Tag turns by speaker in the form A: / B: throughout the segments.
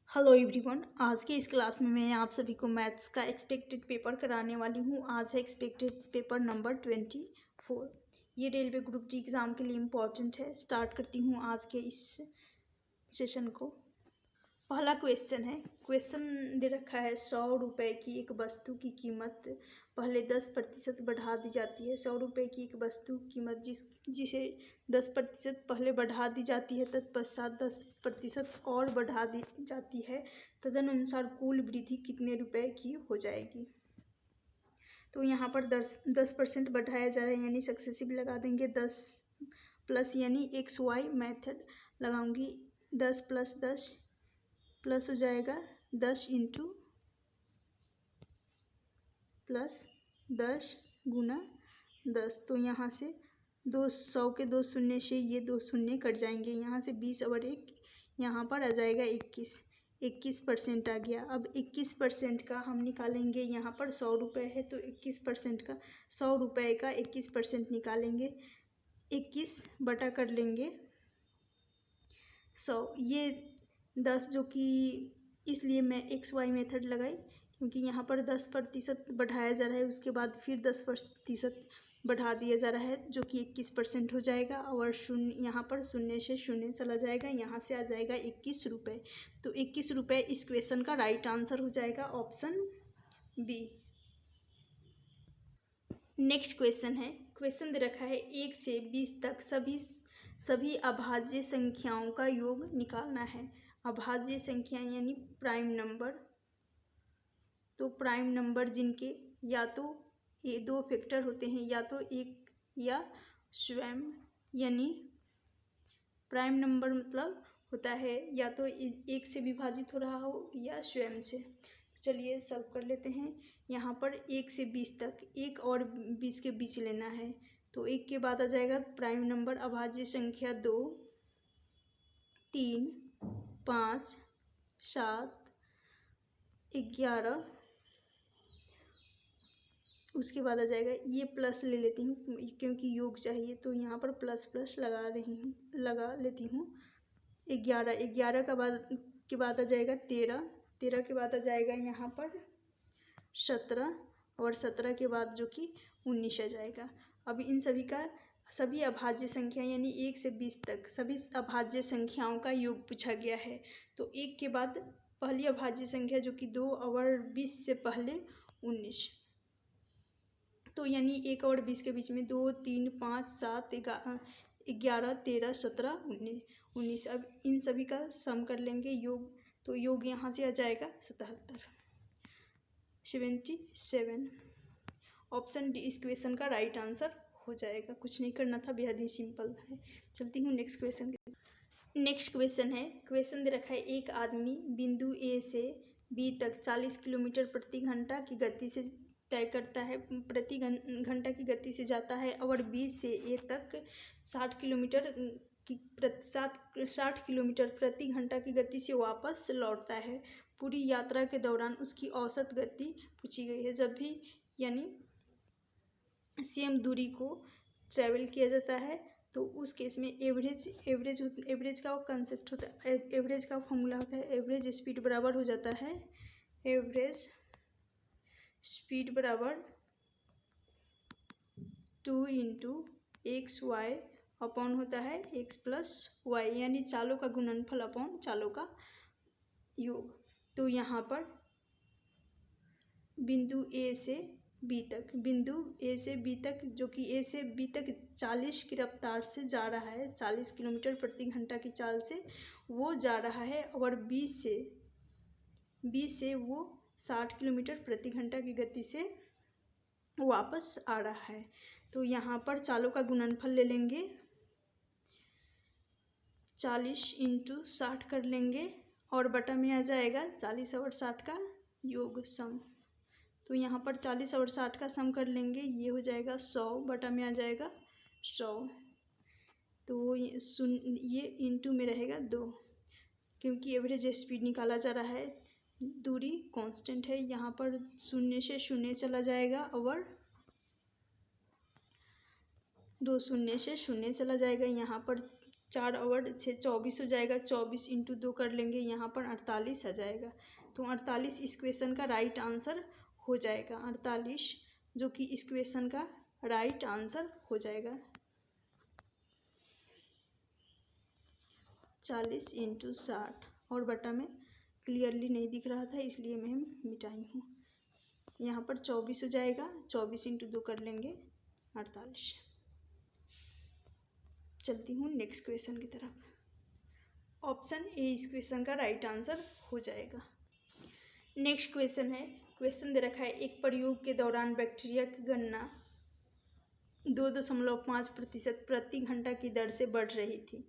A: Hello everyone. आज के इस क्लास में मैं आप सभी को मैथ्स का एक्सपेक्टेड पेपर कराने वाली हूँ। आज है एक्सपेक्टेड पेपर नंबर 24। ये रेलवे ग्रुप डी एग्ज़ाम के लिए इम्पॉर्टेंट है। स्टार्ट करती हूँ आज के इस सेशन को। पहला क्वेश्चन है। क्वेश्चन दे रखा है 100 रुपये की एक वस्तु की कीमत पहले 10% बढ़ा दी जाती है। 100 रुपये की एक वस्तु की कीमत जिसे 10% पहले बढ़ा दी जाती है, तत्पश्चात 10% और बढ़ा दी जाती है, तदनुसार कुल वृद्धि कितने रुपए की हो जाएगी। तो यहाँ पर 10% बढ़ाया जा रहा है, यानी सक्सेसिव लगा देंगे। 10 प्लस यानी XY मेथड लगाऊंगी। 10 + 10 प्लस हो जाएगा 10 इंटू प्लस 10 गुना 10। तो यहाँ से 200 के 2 शून्य से ये 2 शून्य कट जाएंगे। यहाँ से 20 और 1 यहाँ पर आ जाएगा 21% आ गया। अब 21% का हम निकालेंगे। यहाँ पर 100 रुपये है तो 21% का 100 रुपये का 21% निकालेंगे। 21 बटा कर लेंगे 100। ये 10 जो कि इसलिए मैं XY मेथड लगाई, क्योंकि यहाँ पर 10% बढ़ाया जा रहा है, उसके बाद फिर 10% बढ़ा दिया जा रहा है, जो कि 21% हो जाएगा। और शून्य यहाँ पर शून्य से शून्य चला जाएगा, यहाँ से आ जाएगा 21 रुपये। तो 21 रुपये इस क्वेश्चन का राइट आंसर हो जाएगा, ऑप्शन बी। नेक्स्ट क्वेश्चन है। क्वेश्चन दे रखा है 1 से 20 तक सभी अभाज्य संख्याओं का योग निकालना है। अभाज्य संख्या यानी प्राइम नंबर। तो प्राइम नंबर जिनके या तो ये 2 फैक्टर होते हैं, या तो एक या स्वयं, यानी प्राइम नंबर मतलब होता है या तो एक से विभाजित हो रहा हो या स्वयं से। चलिए सॉल्व कर लेते हैं। यहाँ पर 1 से 20 तक 1 और 20 के बीच लेना है। तो 1 के बाद आ जाएगा प्राइम नंबर अभाज्य संख्या 2, 3, 5, 7, 11। उसके बाद आ जाएगा, ये प्लस ले लेती हूँ क्योंकि योग चाहिए, तो यहाँ पर प्लस लगा लेती हूँ। 11 के बाद आ जाएगा 13 के बाद आ जाएगा यहाँ पर 17, और 17 के बाद जो कि 19 आ जाएगा। अब इन सभी अभाज्य संख्या यानी 1 से 20 तक सभी अभाज्य संख्याओं का योग पूछा गया है। तो 1 के बाद पहली अभाज्य संख्या जो कि 2 और 20 से पहले 19। तो यानी 1 और 20 के बीच में 2, 3, 5, 7, 11, 13, 17, 19। अब इन सभी का सम कर लेंगे योग। तो योग यहाँ से आ जाएगा 77। ऑप्शन डी इस क्वेश्चन का राइट आंसर हो जाएगा। कुछ नहीं करना था, बेहद ही सिंपल है। चलती हूँ नेक्स्ट क्वेश्चन। नेक्स्ट क्वेश्चन है। क्वेश्चन दे रखा है एक आदमी बिंदु ए से बी तक 40 किलोमीटर प्रति घंटा की गति से तय करता है, प्रति घंटा की गति से जाता है, और बी से ए तक 60 किलोमीटर प्रति घंटा की गति से वापस लौटता है। पूरी यात्रा के दौरान उसकी औसत गति पूछी गई है। जब भी यानी सेम दूरी को ट्रैवल किया जाता है तो उस केस में एवरेज का कंसेप्ट होता है, एवरेज का फॉर्मूला होता है। एवरेज स्पीड बराबर हो जाता है, एवरेज स्पीड बराबर 2 इंटू XY अपॉन होता है X प्लस Y, यानी चालों का गुणनफल अपॉन चालों का योग। तो यहाँ पर बिंदु A से B तक जो कि A से B तक 40 की रफ्तार से जा रहा है, 40 किलोमीटर प्रति घंटा की चाल से वो जा रहा है, और B से वो 60 किलोमीटर प्रति घंटा की गति से वापस आ रहा है। तो यहाँ पर चालों का गुणनफल ले लेंगे, 40 इंटू 60 कर लेंगे, और बटा में आ जाएगा 40 और 60 का योग सम। तो यहाँ पर 40 और 60 का सम कर लेंगे, ये हो जाएगा 100, बटा में आ जाएगा 100। तो ये इंटू में रहेगा 2, क्योंकि एवरेज स्पीड निकाला जा रहा है। दूरी कांस्टेंट है, यहाँ पर 0 से 0 चला जाएगा, और 2 शून्य से 0 चला जाएगा। यहाँ पर 4 और 6 24 हो जाएगा। 24 इंटू 2 कर लेंगे, यहाँ पर 48 आ जाएगा। तो 48 इस क्वेश्चन का राइट आंसर हो जाएगा। 48 जो कि इस क्वेश्चन का राइट आंसर हो जाएगा। 40 इंटू 60 और बटा में क्लियरली नहीं दिख रहा था इसलिए मैं मिटाई हूँ। यहाँ पर 24 हो जाएगा। 24 इंटू 2 कर लेंगे 48। चलती हूँ नेक्स्ट क्वेश्चन की तरफ। ऑप्शन ए इस क्वेश्चन का राइट आंसर हो जाएगा। नेक्स्ट क्वेश्चन है, क्वेश्चन दे रखा है एक प्रयोग के दौरान बैक्टीरिया की गणना 2.5% प्रति घंटा की दर से बढ़ रही थी।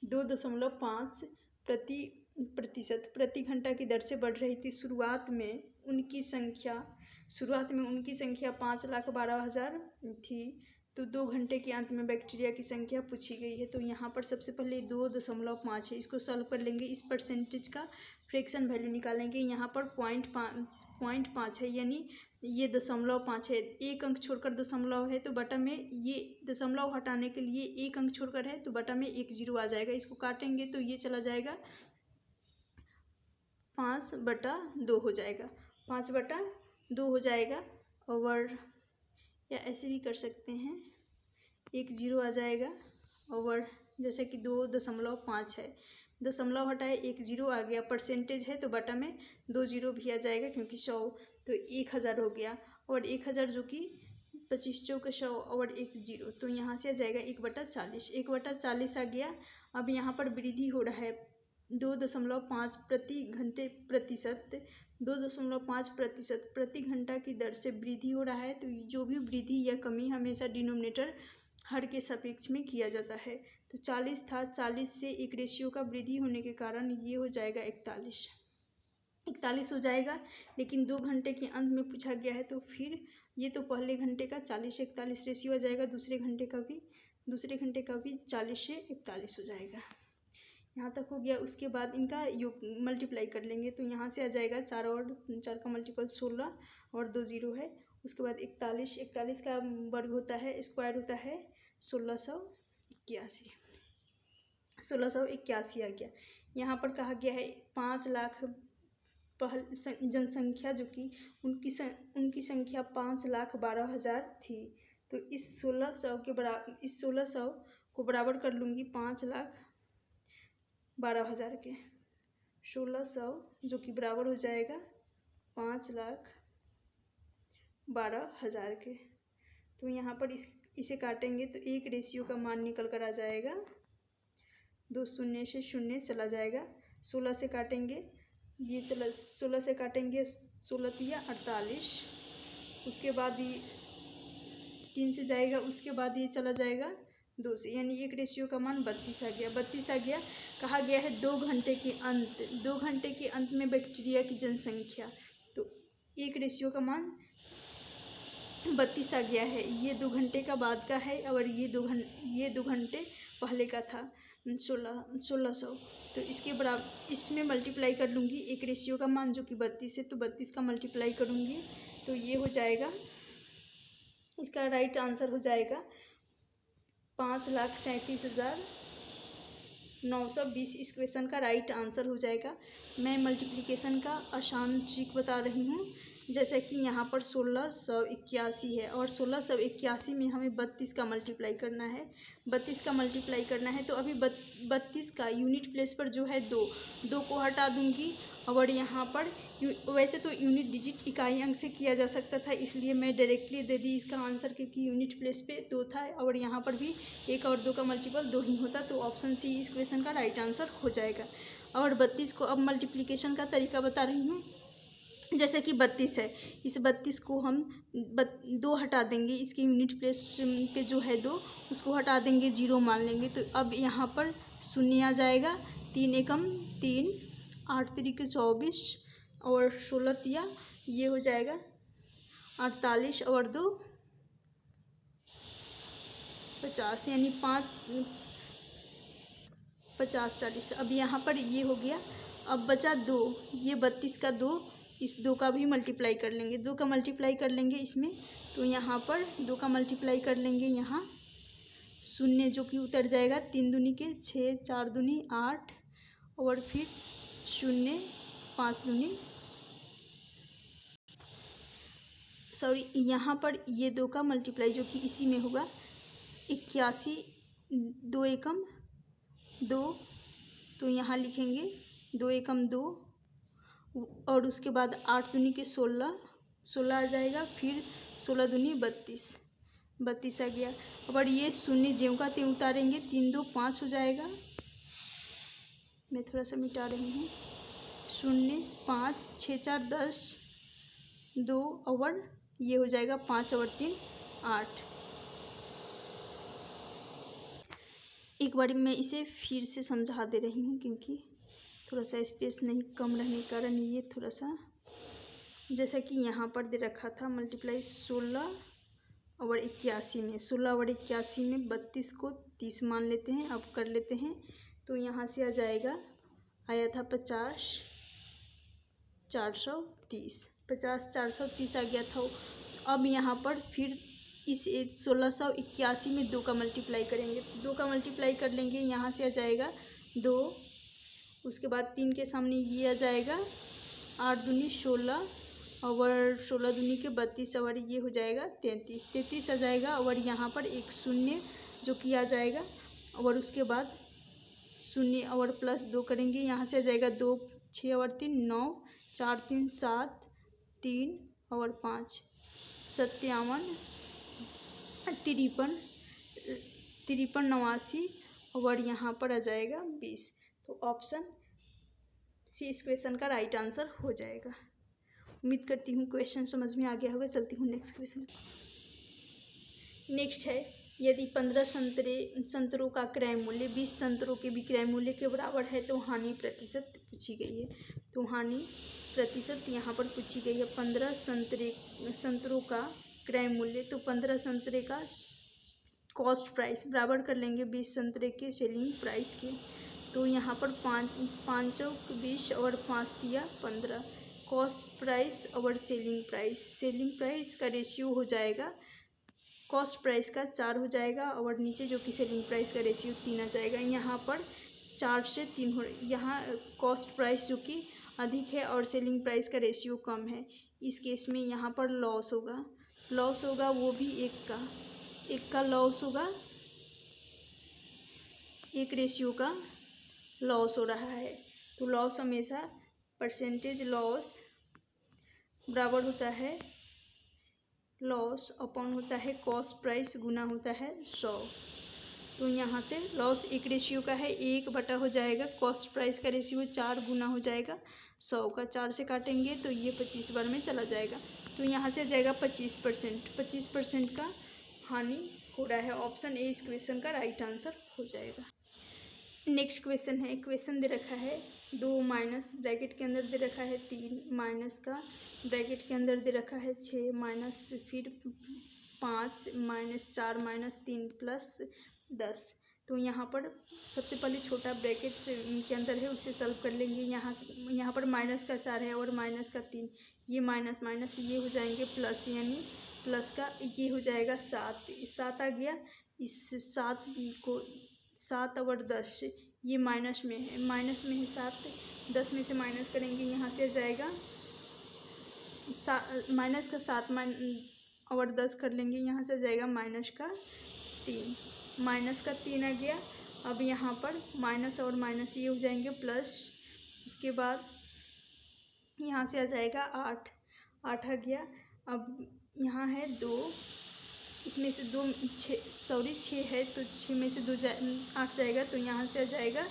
A: 2.5% प्रति घंटा की दर से बढ़ रही थी। शुरुआत में उनकी संख्या 5,12,000 थी। तो 2 घंटे के अंत में बैक्टीरिया की संख्या पूछी गई है। तो यहाँ पर सबसे पहले 2.5 है, इसको सॉल्व कर लेंगे। इस परसेंटेज का फ्रैक्शन वैल्यू निकालेंगे। यहाँ पर 0.5 है, यानी ये 0.5 है। एक अंक छोड़कर दशमलव है तो बटा में ये दशमलव हटाने के लिए एक अंक छोड़कर है तो बटा में 1 0 आ जाएगा। इसको काटेंगे तो ये चला जाएगा 5/2 हो जाएगा। 5/2 हो जाएगा। और या ऐसे भी कर सकते हैं, 1 0 आ जाएगा। और जैसे कि 2.5 है, दशमलव हटाए 1 0 आ गया। परसेंटेज है तो बटा में 2 0 भी आ जाएगा क्योंकि 100, तो 1000 हो गया। और 1000 जो कि 25 चौके 100 और 1 0, तो यहाँ से आ जाएगा 1/40। 1/40 आ गया। अब यहाँ पर वृद्धि हो रहा है 2.5 प्रतिशत प्रति घंटा की दर से वृद्धि हो रहा है। तो जो भी वृद्धि या कमी हमेशा डिनोमिनेटर हर के सापेक्ष में किया जाता है। तो 40 था, 40 से एक रेशियो का वृद्धि होने के कारण ये हो जाएगा 41 हो जाएगा। लेकिन 2 घंटे के अंत में पूछा गया है तो फिर ये तो पहले घंटे का 40-41 रेशियो आ जाएगा। दूसरे घंटे का भी 40 से 41 हो जाएगा। यहाँ तक हो गया। उसके बाद इनका योग मल्टीप्लाई कर लेंगे तो यहाँ से आ जाएगा 4 और 4 का मल्टीपल 16 और 2 0 है। उसके बाद 41 का वर्ग होता है, स्क्वायर होता है 1681 आ गया। यहाँ पर कहा गया है 5 लाख जनसंख्या जो कि उनकी संख्या 5,12,000 थी। तो इस 1600 को बराबर कर लूँगी 5,12,000 के। 1600 जो कि बराबर हो जाएगा 5,12,000 के। तो यहाँ पर इसे काटेंगे तो एक रेशियो का मान निकल कर आ जाएगा 2 शून्य से शून्य चला जाएगा। 16 से काटेंगे, ये चला 16 से काटेंगे 16 तिया 48। उसके बाद ये 3 से जाएगा, उसके बाद ये चला जाएगा 2 से, यानी एक रेशियो का मान 32 आ गया। 32 आ गया। कहा गया है 2 घंटे के अंत में बैक्टीरिया की जनसंख्या, तो एक रेशियो का मान 32 आ गया है। ये 2 घंटे का बाद का है और ये 2 घंटे पहले का था 1600। तो इसके बराबर इसमें मल्टीप्लाई कर लूँगी एक रेशियो का मान जो कि 32 है, तो 32 का मल्टीप्लाई करूँगी तो ये हो जाएगा, इसका राइट आंसर हो जाएगा 5,37,920। इस क्वेश्चन का राइट आंसर हो जाएगा। मैं मल्टीप्लिकेशन का आसान ट्रिक बता रही हूँ। जैसे कि यहाँ पर 1681 है और 1681 में हमें 32 का मल्टीप्लाई करना है। 32 का मल्टीप्लाई करना है तो अभी 32 का यूनिट प्लेस पर जो है 2 को हटा दूँगी। और यहाँ पर वैसे तो यूनिट डिजिट इकाई अंक से किया जा सकता था, इसलिए मैं डायरेक्टली दे दी इसका आंसर क्योंकि यूनिट प्लेस पे 2 था और यहाँ पर भी 1 और 2 का मल्टीपल 2 ही होता। तो ऑप्शन सी इस क्वेश्चन का राइट आंसर हो जाएगा। और 32 को अब मल्टीप्लिकेशन का तरीका बता रही हूँ। जैसे कि 32 है, इस 32 को हम 2 हटा देंगे, इसके यूनिट प्लेस पे जो है 2 उसको हटा देंगे, 0 मान लेंगे। तो अब यहाँ पर शून्य आ जाएगा। 3 एकम 3, 8 तरीके 24 और 16 तिया ये हो जाएगा 48 और 2 50, यानी 5 50 40। अब यहाँ पर ये हो गया। अब बचा 2, ये 32 का 2, इस 2 का भी मल्टीप्लाई कर लेंगे। 2 का मल्टीप्लाई कर लेंगे इसमें, तो यहाँ पर 2 का मल्टीप्लाई कर लेंगे यहाँ शून्य जो कि उतर जाएगा, 3 दूनी के 6, 4 दूनी 8 और फिर शून्य 5 दूनी सॉरी यहाँ पर ये 2 का मल्टीप्लाई जो कि इसी में होगा 81, 2 एकम 2, तो यहाँ लिखेंगे 2 एकम 2 और उसके बाद 8 दूनी के 16, 16 आ जाएगा, फिर 16 दूनी 32, 32 आ गया। और ये शून्य ज्यों का त्यों उतारेंगे, 3 2 5 हो जाएगा। मैं थोड़ा सा मिटा रही हूँ। 0 5 6 4 10 2 और ये हो जाएगा 5 और 3 8। एक बार मैं इसे फिर से समझा दे रही हूँ क्योंकि थोड़ा सा स्पेस नहीं कम रहने के कारण ये थोड़ा सा, जैसा कि यहाँ पर दे रखा था मल्टीप्लाई 16 और 81 में, 16 और 81 में 32 को 30 मान लेते हैं। अब कर लेते हैं तो यहाँ से आ जाएगा, आया था 50 430, 50 430 आ गया था। अब यहाँ पर फिर इस 1681 में 2 का मल्टीप्लाई करेंगे, 2 का मल्टीप्लाई कर लेंगे, यहाँ से आ जाएगा 2, उसके बाद 3 के सामने ये आ जाएगा, 8 दूनी 16 और 16 दूनी के 32 और ये हो जाएगा 33, 33 आ जाएगा। और यहाँ पर एक शून्य जो कि आ जाएगा और उसके बाद शून्य और प्लस 2 करेंगे, यहाँ से आ जाएगा 2 6 और 3 9 4 3 7 3 और 5 57 53 53 89 और यहाँ पर आ जाएगा 20। तो ऑप्शन सी इस क्वेश्चन का राइट आंसर हो जाएगा। उम्मीद करती हूँ क्वेश्चन समझ में आ गया होगा। चलती हूँ नेक्स्ट क्वेश्चन। नेक्स्ट है, यदि 15 संतरों का क्रय मूल्य 20 संतरों के विक्रय मूल्य के बराबर है तो हानि प्रतिशत पूछी गई है। तो हानि प्रतिशत यहाँ पर पूछी गई है। 15 संतरों का क्रय मूल्य, तो 15 संतरे का कॉस्ट प्राइस बराबर कर लेंगे 20 संतरे के सेलिंग प्राइस के। तो यहाँ पर 5 20 और 5 दिया 15, कॉस्ट प्राइस और सेलिंग प्राइस का रेशियो हो जाएगा, कॉस्ट प्राइस का 4 हो जाएगा और नीचे जो कि सेलिंग प्राइस का रेशियो 3 आ जाएगा। यहाँ पर 4 से 3 हो, यहाँ कॉस्ट प्राइस जो कि अधिक है और सेलिंग प्राइस का रेशियो कम है। इस केस में यहाँ पर लॉस होगा वो भी एक का लॉस होगा, एक रेशियो का लॉस हो रहा है। तो लॉस हमेशा परसेंटेज लॉस बराबर होता है, लॉस अपॉन होता है कॉस्ट प्राइस गुना होता है 100। तो यहाँ से लॉस एक रेशियो का है, 1 बटा हो जाएगा कॉस्ट प्राइस का रेशियो 4 गुना हो जाएगा 100 का, 4 से काटेंगे तो ये 25 बार में चला जाएगा। तो यहाँ से आ जाएगा 25% का हानि हो रहा है। ऑप्शन ए इस क्वेश्चन का राइट आंसर हो जाएगा। नेक्स्ट क्वेश्चन है, क्वेश्चन दे रखा है 2 माइनस ब्रैकेट के अंदर दे रखा है 3 माइनस का ब्रैकेट के अंदर दे रखा है 6 माइनस फिर 5 माइनस 4 माइनस 3 प्लस 10। तो यहाँ पर सबसे पहले छोटा ब्रैकेट के अंदर है उसे सॉल्व कर लेंगे। यहाँ पर माइनस का 4 है और माइनस का 3, ये माइनस माइनस ये हो जाएंगे प्लस, यानी प्लस का ये हो जाएगा 7 आ गया। इस 7 को 7 और 10 ये माइनस में है 7, 10 में से माइनस करेंगे, यहाँ से आ जाएगा माइनस का 7 और 10 कर लेंगे, यहाँ से आ जाएगा माइनस का 3 आ गया। अब यहाँ पर माइनस और माइनस ये हो जाएंगे प्लस, उसके बाद यहाँ से आ जाएगा 8 आ गया। अब यहाँ है 2, इसमें से 6 है तो 6 में से 8 जाएगा, तो यहाँ से आ जाएगा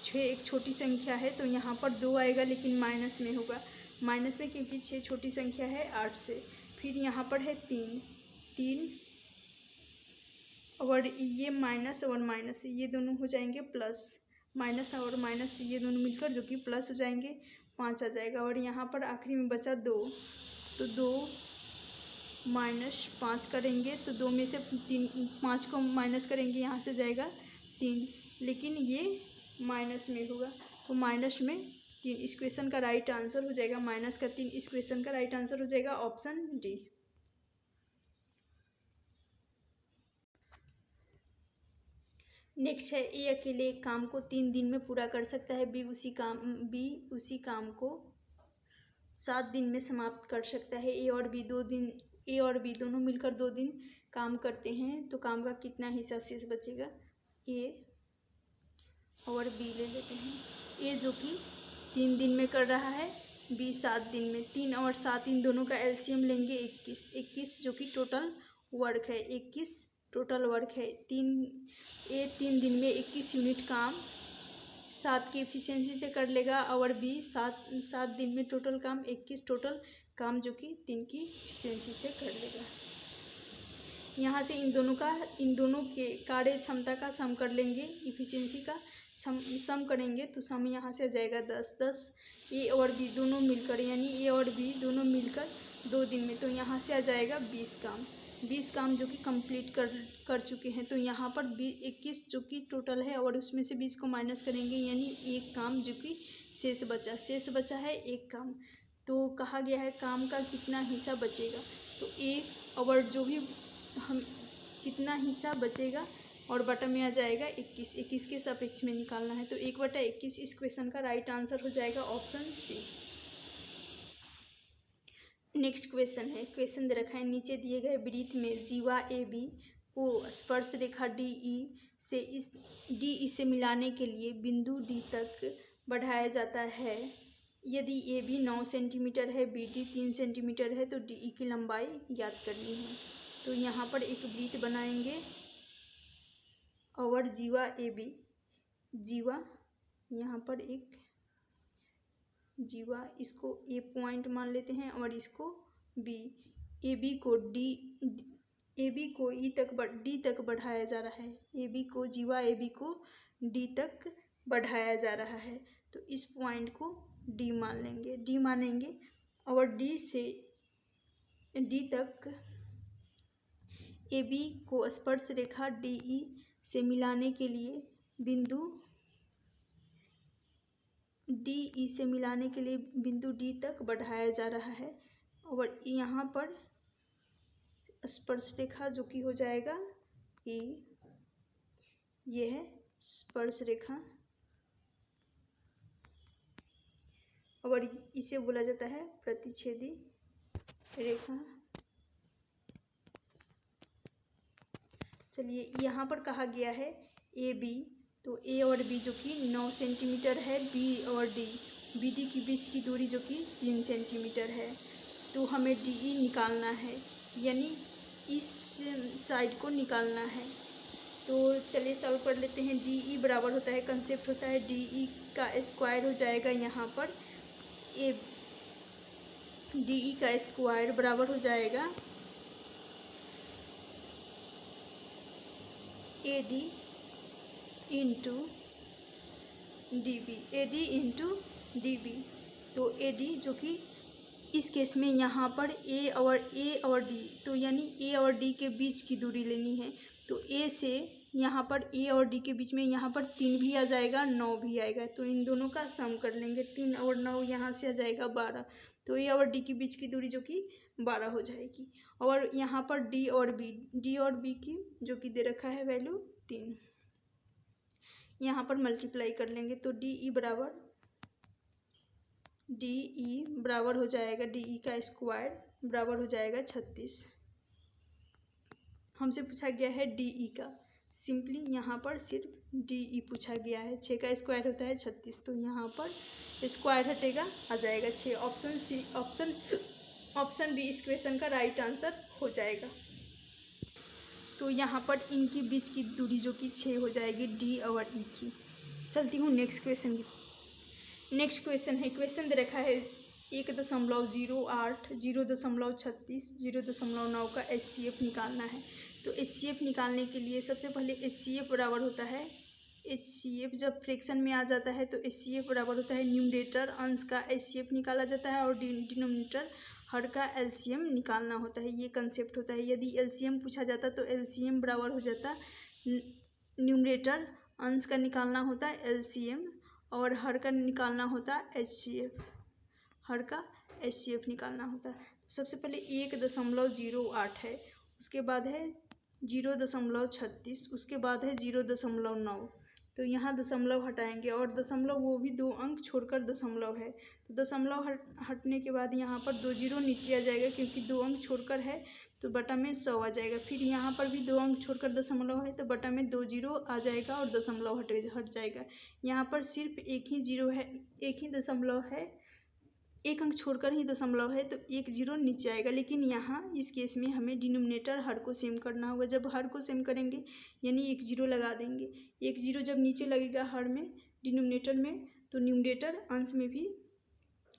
A: 6 एक छोटी संख्या है तो यहाँ पर 2 आएगा लेकिन माइनस में होगा, माइनस में क्योंकि 6 छोटी संख्या है 8 से। फिर यहाँ पर है 3 और ये माइनस और माइनस ये दोनों हो जाएंगे प्लस, माइनस और माइनस ये दोनों मिलकर जो कि प्लस हो जाएंगे 5 आ जाएगा। और यहाँ पर आखिरी में बचा 2, तो 2 माइनस 5 करेंगे तो 2 में से 5 को माइनस करेंगे, यहाँ से जाएगा 3, लेकिन ये माइनस में होगा तो माइनस में 3 इस क्वेश्चन का राइट आंसर हो जाएगा। माइनस का 3 इस क्वेश्चन का राइट आंसर हो जाएगा, ऑप्शन डी। नेक्स्ट है ए अकेले एक काम को 3 दिन में पूरा कर सकता है, बी उसी काम को 7 दिन में समाप्त कर सकता है। ए और बी दोनों मिलकर 2 दिन काम करते हैं तो काम का कितना हिस्सा शेष बचेगा। ए और बी ले लेते हैं। ए जो कि 3 दिन में कर रहा है, बी 7 दिन में। 3 और 7 इन दोनों का एलसीएम लेंगे 21 जो कि टोटल वर्क है। 21 टोटल वर्क है। 3 दिन में 21 यूनिट काम 7 की एफिशिएंसी से कर लेगा और बी 7 दिन में टोटल काम 21 टोटल काम जो कि 3 की एफिशिएंसी से कर लेगा। यहाँ से इन दोनों के कार्य क्षमता का सम कर लेंगे, इफिशिएंसी का सम करेंगे तो सम यहाँ से आ जाएगा 10 ए और बी दोनों मिलकर, यानी ए और बी दोनों मिलकर 2 दिन में, तो यहाँ से आ जाएगा 20 काम जो कि कंप्लीट कर चुके हैं। तो यहाँ पर 21 जो कि टोटल है और उसमें से 20 को माइनस करेंगे, यानी एक काम जो कि शेष बचा है एक काम। तो कहा गया है काम का कितना हिस्सा बचेगा, तो एक और जो भी हम कितना हिस्सा बचेगा और बटा में आ जाएगा 21 के सापेक्ष में निकालना है। तो 1/21 इस क्वेश्चन का राइट आंसर हो जाएगा ऑप्शन सी। नेक्स्ट क्वेश्चन है, क्वेश्चन दे रखा है नीचे दिए गए वृत्त में जीवा ए बी को स्पर्श रेखा डी से मिलाने के लिए बिंदु डी तक बढ़ाया जाता है। यदि ए बी 9 सेंटीमीटर है, बी डी 3 सेंटीमीटर है तो डी ई की लंबाई ज्ञात करनी है। तो यहाँ पर एक वृत्त बनाएंगे और जीवा ए बी, यहाँ पर एक जीवा, इसको ए पॉइंट मान लेते हैं और इसको बी। ए बी को डी तक बढ़ाया जा रहा है। जीवा ए बी को डी तक बढ़ाया जा रहा है तो इस पॉइंट को डी मानेंगे और डी से डी तक ए बी को स्पर्श रेखा डी ई से मिलाने के लिए बिंदु डी तक बढ़ाया जा रहा है और यहाँ पर स्पर्श रेखा जो कि हो जाएगा ई, ये है स्पर्श रेखा और इसे बोला जाता है प्रतिच्छेदी रेखा। चलिए यहाँ पर कहा गया है ए बी, तो ए और बी जो कि 9 सेंटीमीटर है, बी डी के बीच की दूरी जो कि 3 सेंटीमीटर है। तो हमें डी ई निकालना है, यानी इस साइड को निकालना है। तो चलिए सॉल्व कर लेते हैं। डी ई बराबर होता है, कंसेप्ट होता है डी ई का स्क्वायर हो जाएगा। यहाँ पर डी ई का स्क्वायर बराबर हो जाएगा A D into D B. तो ए डी जो कि इस केस में यहाँ पर ए और डी, तो यानी ए और डी के बीच की दूरी लेनी है। तो ए से यहाँ पर ए और डी के बीच में यहाँ पर 3 भी आ जाएगा, 9 भी आएगा, तो इन दोनों का सम कर लेंगे। 3 और 9 यहाँ से आ जाएगा 12, तो ए और डी की बीच की दूरी जो कि 12 हो जाएगी। और यहाँ पर डी और बी की जो कि दे रखा है वैल्यू 3, यहाँ पर मल्टीप्लाई कर लेंगे। तो डी ई बराबर हो जाएगा, डी ई का स्क्वायर बराबर हो जाएगा 36। हमसे पूछा गया है डी ई का, सिंपली यहाँ पर सिर्फ डी ई पूछा गया है। 6 का स्क्वायर होता है 36, तो यहाँ पर स्क्वायर हटेगा, आ जाएगा 6। ऑप्शन बी इस क्वेश्चन का राइट आंसर हो जाएगा। तो यहाँ पर इनकी बीच की दूरी जो कि 6 हो जाएगी डी और ई की। चलती हूँ नेक्स्ट क्वेश्चन की। नेक्स्ट क्वेश्चन है, क्वेश्चन दे रखा है 1.08, 0.36, 0.9 का HCF निकालना है। तो HCF निकालने के लिए सबसे पहले HCF बराबर होता है, HCF जब फ्रैक्शन में आ जाता है तो HCF बराबर होता है न्यूमरेटर अंश का HCF निकाला जाता है और डिनोमिनेटर हर का LCM निकालना होता है। ये कंसेप्ट होता है। यदि LCM पूछा जाता तो LCM बराबर हो जाता, न्यूमरेटर अंश का निकालना होता है LCM और हर का निकालना होता HCF, हर का HCF निकालना होता है। सबसे पहले 1.08 है, उसके बाद है 0.36, उसके बाद है 0.9। तो यहाँ दशमलव हटाएंगे और दशमलव वो भी 2 अंक छोड़कर दशमलव है, तो दशमलव हटने के बाद यहाँ पर 2 जीरो नीचे आ जाएगा क्योंकि 2 अंक छोड़कर है, तो बटा में 100 आ जाएगा। फिर यहाँ पर भी 2 अंक छोड़कर दशमलव है, तो बटा में 2 जीरो आ जाएगा और दशमलव हट जाएगा। यहाँ पर सिर्फ एक ही जीरो है, एक ही दशमलव है, एक अंक छोड़कर ही दशमलव है, तो 1 जीरो नीचे आएगा। लेकिन यहाँ इस केस में हमें डिनोमिनेटर हर को सेम करना होगा। जब हर को सेम करेंगे यानी 1 जीरो लगा देंगे। 1 जीरो जब नीचे लगेगा हर में, डिनोमिनेटर में, तो न्यूमरेटर अंश में भी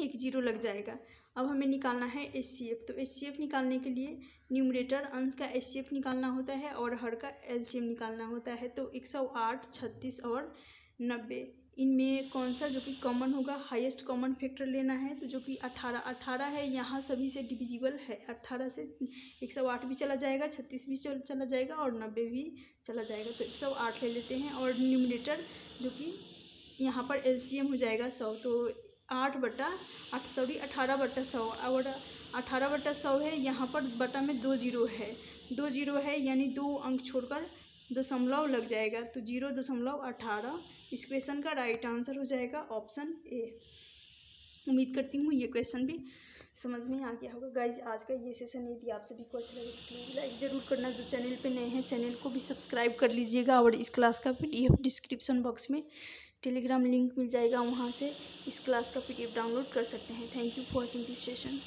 A: 1 जीरो लग जाएगा। अब हमें निकालना है HCF। तो HCF निकालने के लिए न्यूमरेटर अंश का HCF निकालना होता है और हर का LCM निकालना होता है। तो 108, 36 और 90, इनमें कौन सा जो कि कॉमन होगा, हाईएस्ट कॉमन फैक्टर लेना है। तो जो कि 18 है, यहाँ सभी से डिविजिबल है। 18 से 108 भी चला जाएगा, 36 भी चला जाएगा और 90 भी चला जाएगा। तो 108 ले लेते हैं और न्यूमरेटर जो कि यहाँ पर LCM हो जाएगा 100। तो 18/100 और 18/100 है। यहाँ पर बटा में 2 जीरो है, 2 जीरो है यानी 2 अंक छोड़कर दशमलव लग जाएगा। तो 0.18 इस क्वेश्चन का राइट आंसर हो जाएगा ऑप्शन ए। उम्मीद करती हूँ ये क्वेश्चन भी समझ में आ गया होगा। गाइज आज का ये सेशन यदि आप सभी को अच्छा लगे तो प्लीज़ लाइक ज़रूर करना। जो चैनल पे नए हैं चैनल को भी सब्सक्राइब कर लीजिएगा और इस क्लास का PDF डिस्क्रिप्शन बॉक्स में टेलीग्राम लिंक मिल जाएगा, वहाँ से इस क्लास का PDF डाउनलोड कर सकते हैं। Thank you for watching this session.